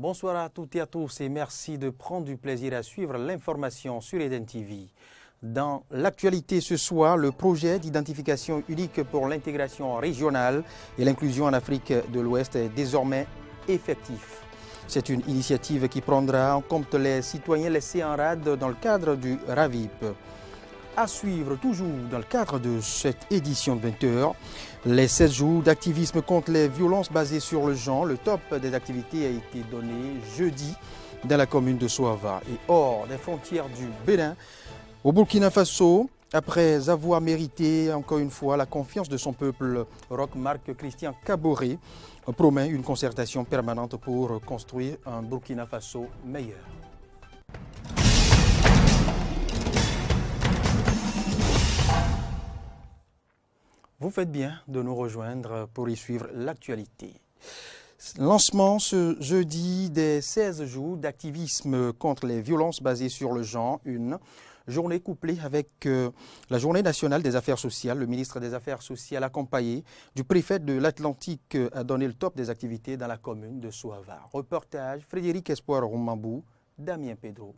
Bonsoir à toutes et à tous et merci de prendre du plaisir à suivre l'information sur Eden TV. Dans l'actualité ce soir, le projet d'identification unique pour l'intégration régionale et l'inclusion en Afrique de l'Ouest est désormais effectif. C'est une initiative qui prendra en compte les citoyens laissés en rade dans le cadre du RAVIP. À suivre toujours dans le cadre de cette édition de 20h, les 16 jours d'activisme contre les violences basées sur le genre. Le top des activités a été donné jeudi dans la commune de Soava et hors des frontières du Bénin, au Burkina Faso. Après avoir mérité encore une fois la confiance de son peuple, Roch Marc Christian Kaboré promet une concertation permanente pour construire un Burkina Faso meilleur. Vous faites bien de nous rejoindre pour y suivre l'actualité. Lancement ce jeudi des 16 jours d'activisme contre les violences basées sur le genre, une journée couplée avec la Journée nationale des affaires sociales. Le ministre des Affaires sociales accompagné du préfet de l'Atlantique a donné le top des activités dans la commune de Soava. Reportage Frédéric Espoir Roumambou, Damien Pedro.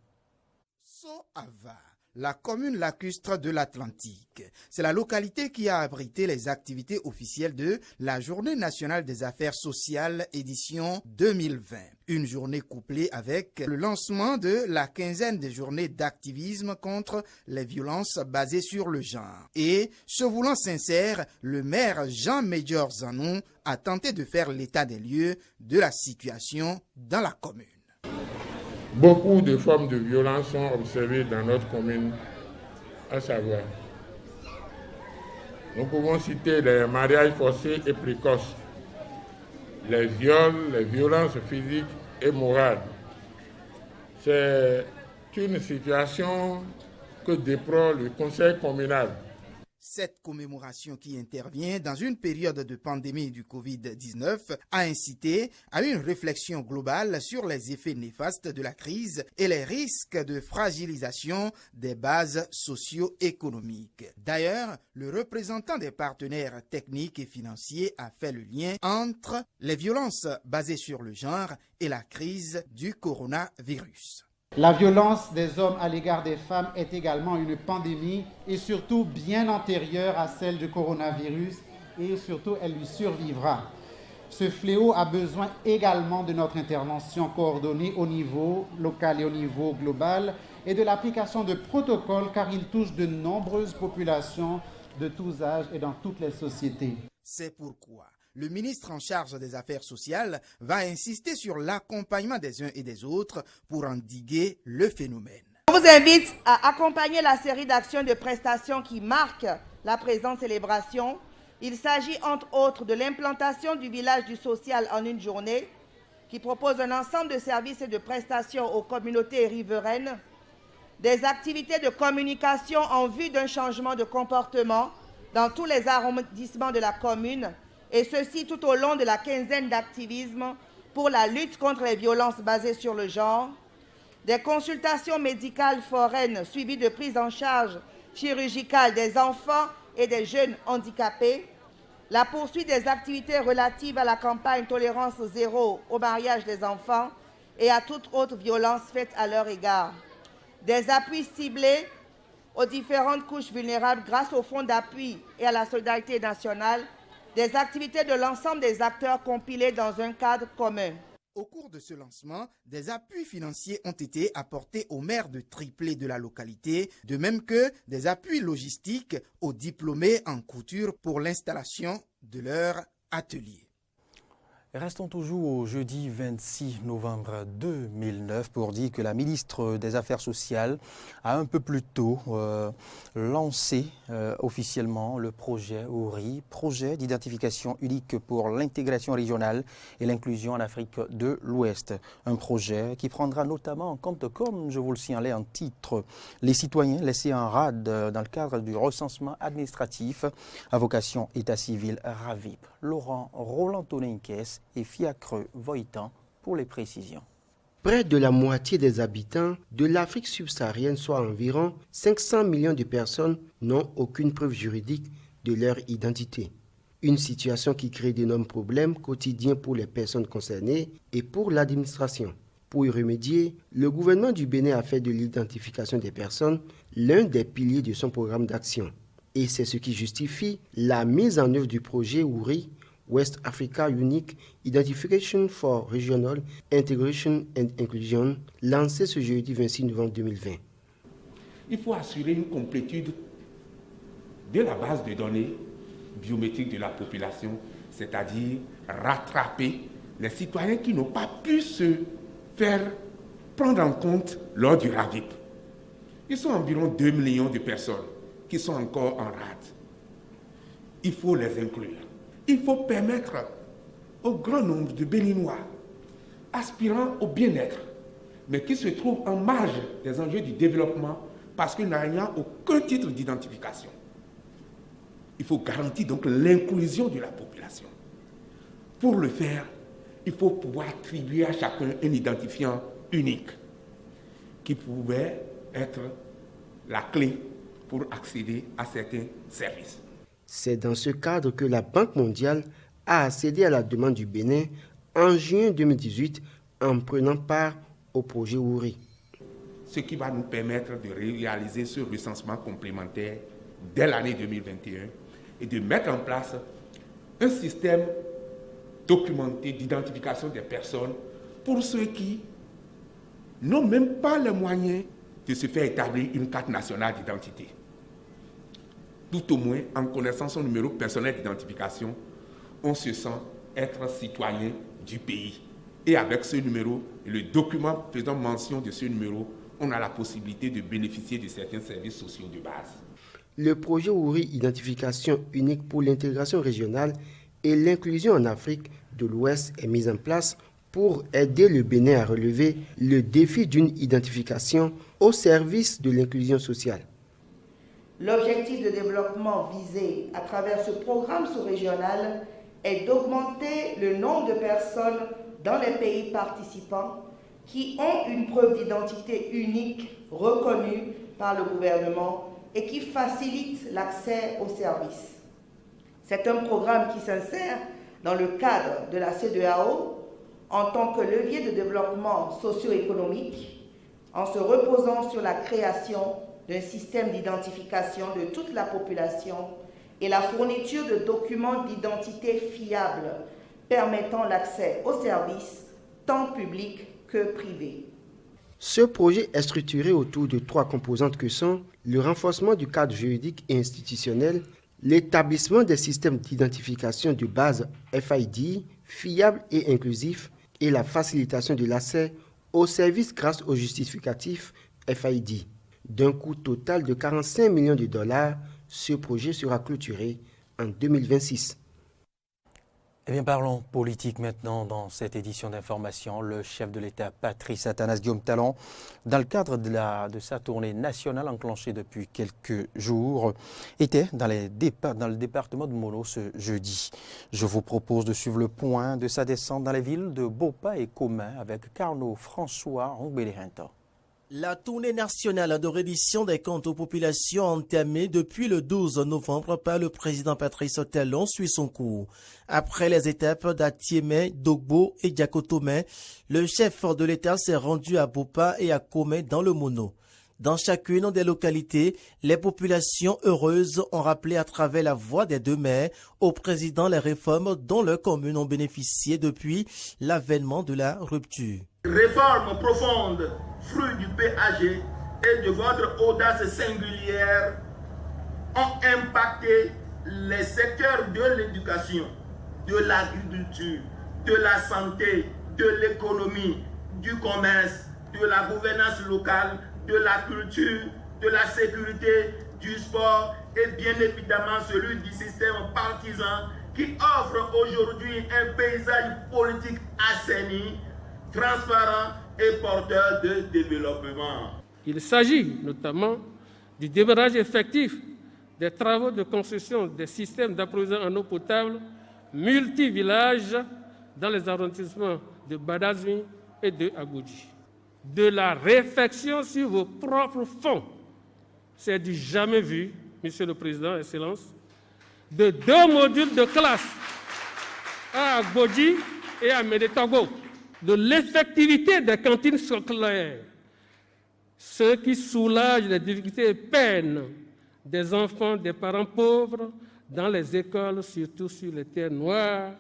Soava, la commune lacustre de l'Atlantique. C'est la localité qui a abrité les activités officielles de la Journée nationale des affaires sociales édition 2020. Une journée couplée avec le lancement de la quinzaine des journées d'activisme contre les violences basées sur le genre. Et, se voulant sincère, le maire Jean-Médior Zanon a tenté de faire l'état des lieux de la situation dans la commune. Beaucoup de formes de violence sont observées dans notre commune, à savoir, nous pouvons citer les mariages forcés et précoces, les viols, les violences physiques et morales. C'est une situation que déplore le conseil communal. Cette commémoration qui intervient dans une période de pandémie du Covid-19 a incité à une réflexion globale sur les effets néfastes de la crise et les risques de fragilisation des bases socio-économiques. D'ailleurs, le représentant des partenaires techniques et financiers a fait le lien entre les violences basées sur le genre et la crise du coronavirus. La violence des hommes à l'égard des femmes est également une pandémie et surtout bien antérieure à celle du coronavirus et surtout elle lui survivra. Ce fléau a besoin également de notre intervention coordonnée au niveau local et au niveau global et de l'application de protocoles car il touche de nombreuses populations de tous âges et dans toutes les sociétés. C'est pourquoi le ministre en charge des Affaires sociales va insister sur l'accompagnement des uns et des autres pour endiguer le phénomène. On vous invite à accompagner la série d'actions de prestations qui marquent la présente célébration. Il s'agit entre autres de l'implantation du village du social en une journée, qui propose un ensemble de services et de prestations aux communautés riveraines, des activités de communication en vue d'un changement de comportement dans tous les arrondissements de la commune, et ceci tout au long de la quinzaine d'activisme pour la lutte contre les violences basées sur le genre, des consultations médicales foraines suivies de prise en charge chirurgicale des enfants et des jeunes handicapés, la poursuite des activités relatives à la campagne Tolérance Zéro au mariage des enfants et à toute autre violence faite à leur égard, des appuis ciblés aux différentes couches vulnérables grâce au fonds d'appui et à la solidarité nationale, des activités de l'ensemble des acteurs compilés dans un cadre commun. Au cours de ce lancement, des appuis financiers ont été apportés aux maires de triplés de la localité, de même que des appuis logistiques aux diplômés en couture pour l'installation de leur atelier. Restons toujours au jeudi 26 novembre 2009 pour dire que la ministre des Affaires sociales a un peu plus tôt lancé officiellement le projet ORI, projet d'identification unique pour l'intégration régionale et l'inclusion en Afrique de l'Ouest. Un projet qui prendra notamment en compte, comme je vous le signalais en titre, les citoyens laissés en rade dans le cadre du recensement administratif à vocation état civil RAVIP. Laurent Roland-Toninkes et Fiacre Voitan pour les précisions. Près de la moitié des habitants de l'Afrique subsaharienne, soit environ 500 millions de personnes, n'ont aucune preuve juridique de leur identité. Une situation qui crée d'énormes problèmes quotidiens pour les personnes concernées et pour l'administration. Pour y remédier, le gouvernement du Bénin a fait de l'identification des personnes l'un des piliers de son programme d'action. Et c'est ce qui justifie la mise en œuvre du projet WURI, West Africa Unique Identification for Regional Integration and Inclusion, lancé ce jeudi 26 novembre 2020. Il faut assurer une complétude de la base de données biométriques de la population, c'est-à-dire rattraper les citoyens qui n'ont pas pu se faire prendre en compte lors du RAVIP. Ils sont environ 2 millions de personnes qui sont encore en rade. Il faut les inclure. Il faut permettre au grand nombre de Béninois aspirant au bien-être, mais qui se trouvent en marge des enjeux du développement parce qu'il n'y a aucun titre d'identification. Il faut garantir donc l'inclusion de la population. Pour le faire, il faut pouvoir attribuer à chacun un identifiant unique qui pouvait être la clé pour accéder à certains services. C'est dans ce cadre que la Banque mondiale a accédé à la demande du Bénin en juin 2018 en prenant part au projet WURI. Ce qui va nous permettre de réaliser ce recensement complémentaire dès l'année 2021 et de mettre en place un système documenté d'identification des personnes pour ceux qui n'ont même pas les moyens de se faire établir une carte nationale d'identité. Tout au moins, en connaissant son numéro personnel d'identification, on se sent être citoyen du pays. Et avec ce numéro, et le document faisant mention de ce numéro, on a la possibilité de bénéficier de certains services sociaux de base. Le projet WURI Identification unique pour l'intégration régionale et l'inclusion en Afrique de l'Ouest est mis en place pour aider le Bénin à relever le défi d'une identification au service de l'inclusion sociale. L'objectif de développement visé à travers ce programme sous-régional est d'augmenter le nombre de personnes dans les pays participants qui ont une preuve d'identité unique reconnue par le gouvernement et qui facilite l'accès aux services. C'est un programme qui s'insère dans le cadre de la CEDEAO en tant que levier de développement socio-économique, en se reposant sur la création d'un système d'identification de toute la population et la fourniture de documents d'identité fiables permettant l'accès aux services tant publics que privés. Ce projet est structuré autour de 3 composantes que sont le renforcement du cadre juridique et institutionnel, l'établissement des systèmes d'identification de base FID, fiables et inclusifs, et la facilitation de l'accès aux services grâce au justificatif FID. D'un coût total de 45 millions de dollars, ce projet sera clôturé en 2026. Eh bien, parlons politique maintenant dans cette édition d'information. Le chef de l'État, Patrice Athanase Guillaume Talon, dans le cadre de sa tournée nationale enclenchée depuis quelques jours, était dans le département de Mono ce jeudi. Je vous propose de suivre le point de sa descente dans les villes de Bopa et Comin avec Carnot François Ongbelehenta. La tournée nationale de reddition des comptes aux populations entamée depuis le 12 novembre par le président Patrice Talon suit son cours. Après les étapes d'Atiémé, Dogbo et Diakotomé, le chef de l'État s'est rendu à Bopa et à Komé dans le Mono. Dans chacune des localités, les populations heureuses ont rappelé à travers la voix des 2 maires au président les réformes dont leurs communes ont bénéficié depuis l'avènement de la rupture. Réforme profonde, fruit du PAG et de votre audace singulière, ont impacté les secteurs de l'éducation, de l'agriculture, de la santé, de l'économie, du commerce, de la gouvernance locale, de la culture, de la sécurité, du sport et bien évidemment celui du système partisan qui offre aujourd'hui un paysage politique assaini, transparent et porteur de développement. Il s'agit notamment du démarrage effectif des travaux de construction des systèmes d'approvisionnement en eau potable multi-villages dans les arrondissements de Badazmi et de Agoudji. De la réflexion sur vos propres fonds, c'est du jamais vu, Monsieur le Président, Excellence, de 2 modules de classe à Agboji et à Médétogo, de l'effectivité des cantines scolaires, ce qui soulage les difficultés et peines des enfants des parents pauvres dans les écoles, surtout sur les terres noires,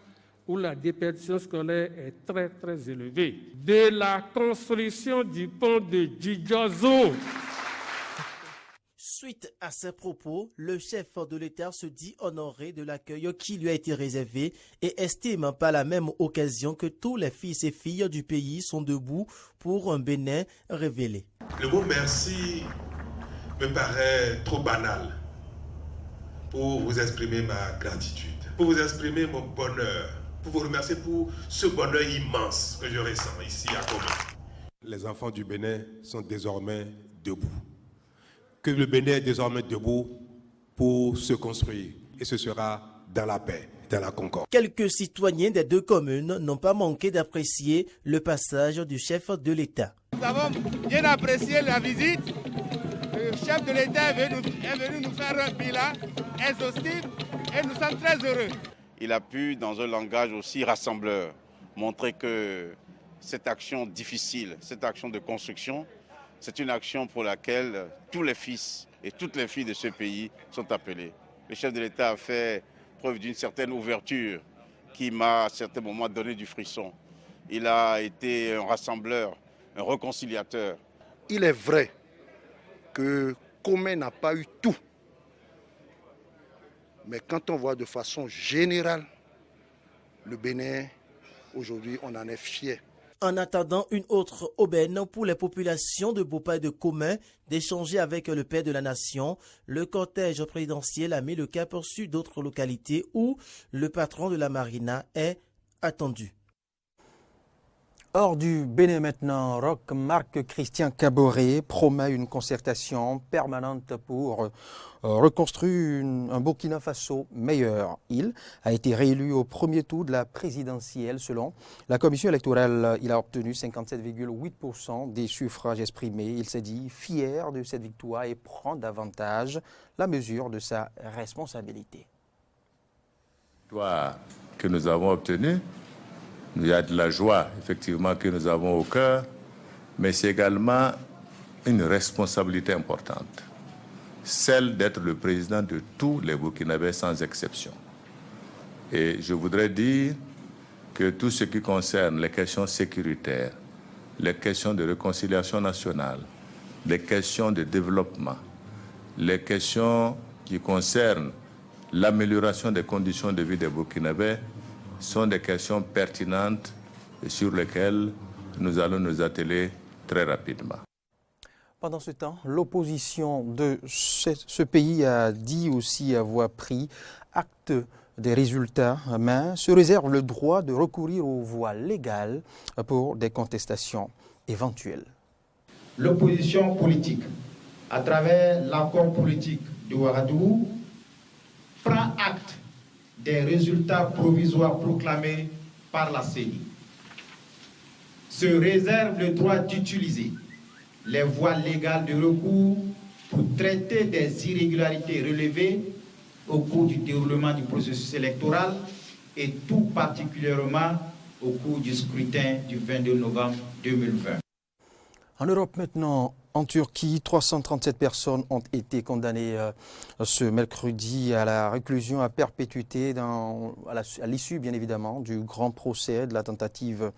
où la déperdition scolaire est très, très élevée. De la construction du pont de Djidjozo. Suite à ces propos, le chef de l'État se dit honoré de l'accueil qui lui a été réservé et estime par la même occasion que tous les fils et filles du pays sont debout pour un Bénin révélé. Le mot merci me paraît trop banal pour vous exprimer ma gratitude, pour vous exprimer mon bonheur, pour vous remercier pour ce bonheur immense que je ressens ici à Goma. Les enfants du Bénin sont désormais debout. Que le Bénin est désormais debout pour se construire. Et ce sera dans la paix, dans la concorde. Quelques citoyens des deux communes n'ont pas manqué d'apprécier le passage du chef de l'État. Nous avons bien apprécié la visite. Le chef de l'État est venu nous faire un bilan exhaustif et nous sommes très heureux. Il a pu, dans un langage aussi rassembleur, montrer que cette action difficile, cette action de construction, c'est une action pour laquelle tous les fils et toutes les filles de ce pays sont appelés. Le chef de l'État a fait preuve d'une certaine ouverture qui m'a à certains moments donné du frisson. Il a été un rassembleur, un réconciliateur. Il est vrai que Comé n'a pas eu tout. Mais quand on voit de façon générale le Bénin, aujourd'hui on en est fier. En attendant une autre aubaine pour les populations de Bopa et de Comé d'échanger avec le père de la nation, le cortège présidentiel a mis le cap sur d'autres localités où le patron de la marina est attendu. Hors du Bénin maintenant, Roch Marc Christian Kaboré promet une concertation permanente pour reconstruire un Burkina Faso meilleur. Il a été réélu au premier tour de la présidentielle. Selon la commission électorale, il a obtenu 57,8% des suffrages exprimés. Il s'est dit fier de cette victoire et prend davantage la mesure de sa responsabilité. La victoire que nous avons obtenue, il y a de la joie, effectivement, que nous avons au cœur, mais c'est également une responsabilité importante, celle d'être le président de tous les Burkinabés sans exception. Et je voudrais dire que tout ce qui concerne les questions sécuritaires, les questions de réconciliation nationale, les questions de développement, les questions qui concernent l'amélioration des conditions de vie des Burkinabés, sont des questions pertinentes et sur lesquelles nous allons nous atteler très rapidement. Pendant ce temps, l'opposition de ce pays a dit aussi avoir pris acte des résultats, mais se réserve le droit de recourir aux voies légales pour des contestations éventuelles. L'opposition politique, à travers l'accord politique de Ouagadougou, prend acte des résultats provisoires proclamés par la CENI, se réserve le droit d'utiliser les voies légales de recours pour traiter des irrégularités relevées au cours du déroulement du processus électoral et tout particulièrement au cours du scrutin du 22 novembre 2020. En Europe maintenant, en Turquie, 337 personnes ont été condamnées ce mercredi à la réclusion à perpétuité à l'issue, bien évidemment, du grand procès de la tentative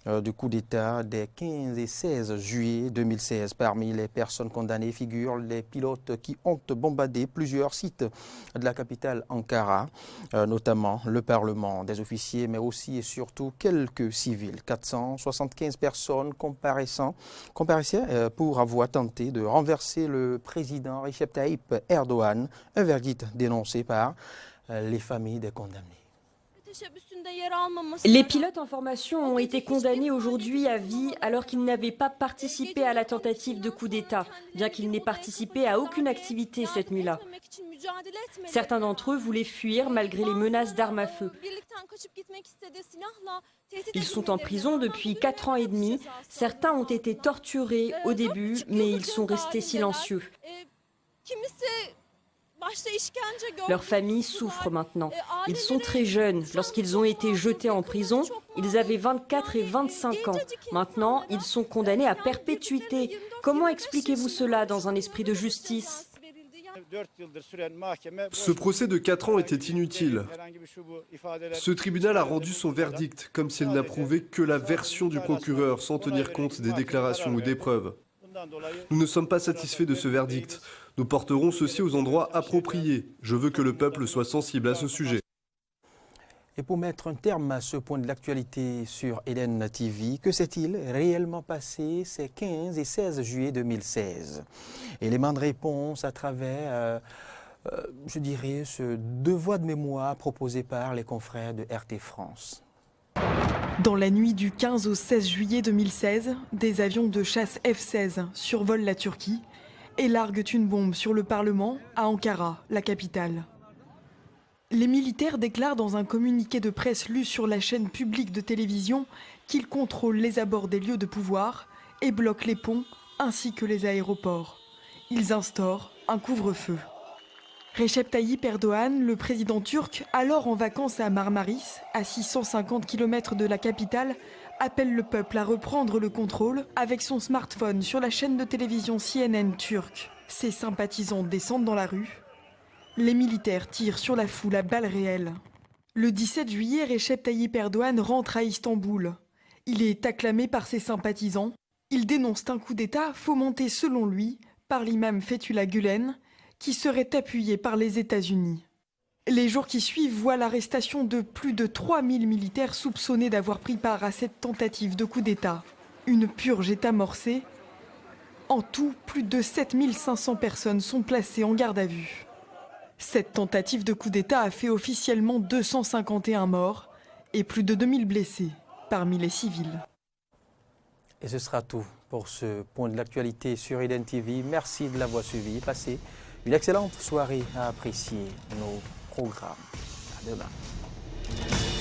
de coup d'État des 15 et 16 juillet 2016. Parmi les personnes condamnées figurent les pilotes qui ont bombardé plusieurs sites de la capitale Ankara, notamment le Parlement, des officiers, mais aussi et surtout quelques civils. 475 personnes comparaissaient pour avoir tenté de renverser le président Recep Tayyip Erdogan, un verdict dénoncé par les familles des condamnés. Les pilotes en formation ont été condamnés aujourd'hui à vie alors qu'ils n'avaient pas participé à la tentative de coup d'État, bien qu'ils n'aient participé à aucune activité cette nuit-là. Certains d'entre eux voulaient fuir malgré les menaces d'armes à feu. Ils sont en prison depuis 4 ans et demi. Certains ont été torturés au début, mais ils sont restés silencieux. Leurs familles souffrent maintenant. Ils sont très jeunes. Lorsqu'ils ont été jetés en prison, ils avaient 24 et 25 ans. Maintenant, ils sont condamnés à perpétuité. Comment expliquez-vous cela dans un esprit de justice ? Ce procès de 4 ans était inutile. Ce tribunal a rendu son verdict, comme s'il n'approuvait que la version du procureur, sans tenir compte des déclarations ou des preuves. Nous ne sommes pas satisfaits de ce verdict. Nous porterons ceci aux endroits appropriés. Je veux que le peuple soit sensible à ce sujet. Et pour mettre un terme à ce point de l'actualité sur Eden TV, que s'est-il réellement passé ces 15 et 16 juillet 2016? Élément de réponse à travers, je dirais, ce devoir de mémoire proposé par les confrères de RT France. Dans la nuit du 15 au 16 juillet 2016, des avions de chasse F-16 survolent la Turquie et larguent une bombe sur le Parlement à Ankara, la capitale. Les militaires déclarent dans un communiqué de presse lu sur la chaîne publique de télévision qu'ils contrôlent les abords des lieux de pouvoir et bloquent les ponts ainsi que les aéroports. Ils instaurent un couvre-feu. Recep Tayyip Erdoğan, le président turc, alors en vacances à Marmaris, à 650 km de la capitale, appelle le peuple à reprendre le contrôle avec son smartphone sur la chaîne de télévision CNN turque. Ses sympathisants descendent dans la rue. Les militaires tirent sur la foule à balles réelles. Le 17 juillet, Recep Tayyip Erdoğan rentre à Istanbul. Il est acclamé par ses sympathisants. Il dénonce un coup d'État fomenté, selon lui, par l'imam Fethullah Gülen, qui serait appuyé par les États-Unis. Les jours qui suivent voient l'arrestation de plus de 3000 militaires soupçonnés d'avoir pris part à cette tentative de coup d'État. Une purge est amorcée. En tout, plus de 7500 personnes sont placées en garde à vue. Cette tentative de coup d'État a fait officiellement 251 morts et plus de 2000 blessés parmi les civils. Et ce sera tout pour ce point de l'actualité sur Eden TV. Merci de l'avoir suivi. Passez une excellente soirée à apprécier nos programmes. À demain.